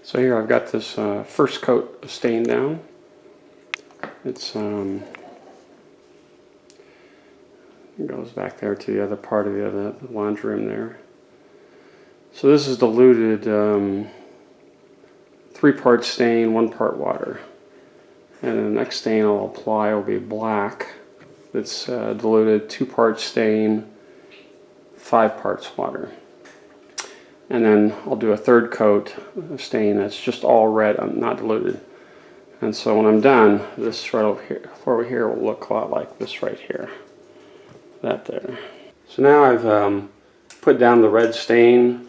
So here I've got this first coat of stain down. It goes back there to the other part of the other laundry room there. So this is diluted 3-part stain, 1 part water. And the next stain I'll apply will be black. It's diluted 2-part stain, 5 parts water. And then I'll do a 3rd coat of stain that's just all red, not diluted. And so when I'm done, this right over here will look a lot like this right here. That there. So now I've put down the red stain.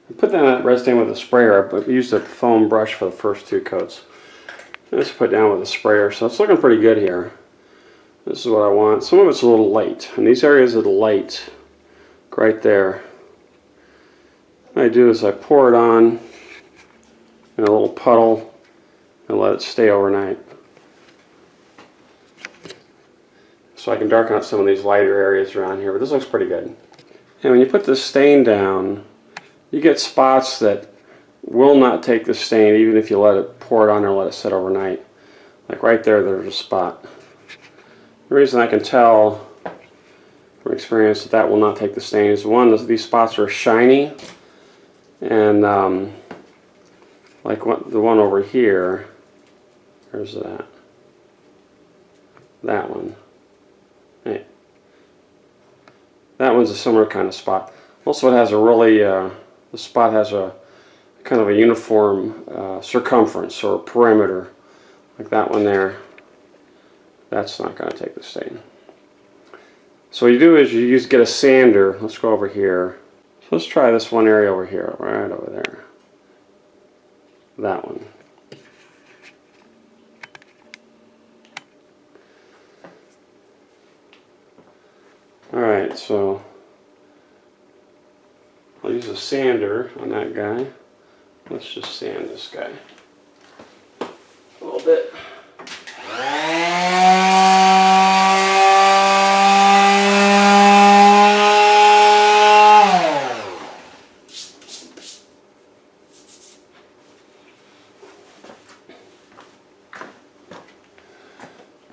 I put down that red stain with a sprayer, but I used a foam brush for the first 2 coats. Let's put down with a sprayer. So it's looking pretty good here. This is what I want. Some of it's a little light, and these areas are light, right there. What I do is I pour it on in a little puddle and let it stay overnight. So I can darken out some of these lighter areas around here, but this looks pretty good. And when you put this stain down, you get spots that will not take the stain even if you let it pour it on there and let it sit overnight. Like right there, there's a spot. The reason I can tell from experience that that will not take the stain is, one, these spots are shiny, and like the one over here, where's that? That one. Hey. That one's a similar kind of spot. Also, it has a really, the spot has a kind of a uniform circumference or perimeter, like that one there. That's not going to take the stain. So what you do is you get a sander. Let's go over here. So let's try this one area over here, right over there. That one. Alright, so I'll use a sander on that guy. Let's just sand this guy a little bit.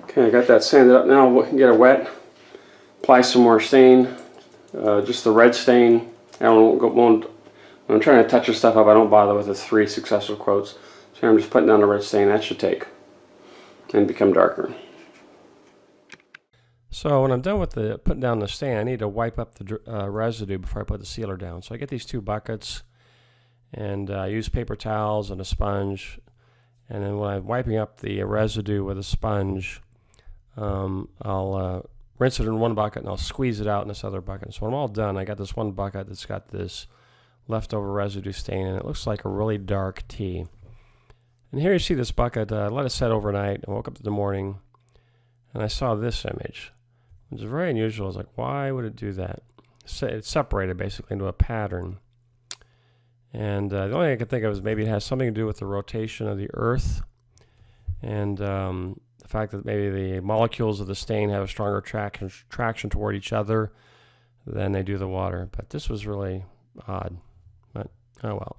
Okay, I got that sanded up now. We can get it wet. Apply some more stain, just the red stain. When I'm trying to touch this stuff up, I don't bother with the 3 successive coats. So I'm just putting down the red stain. That should take and become darker. So when I'm done with putting down the stain, I need to wipe up the residue before I put the sealer down. So I get these 2 buckets, and I use paper towels and a sponge. And then when I'm wiping up the residue with a sponge, I'll rinse it in one bucket and I'll squeeze it out in this other bucket. So when I'm all done, I got this one bucket that's got this leftover residue stain, and it looks like a really dark tea. And here you see this bucket. I let it set overnight. I woke up in the morning and I saw this image. It was very unusual. I was like, why would it do that? It's separated basically into a pattern. And the only thing I could think of is maybe it has something to do with the rotation of the earth, and the fact that maybe the molecules of the stain have a stronger traction toward each other than they do the water. But this was really odd. But oh well.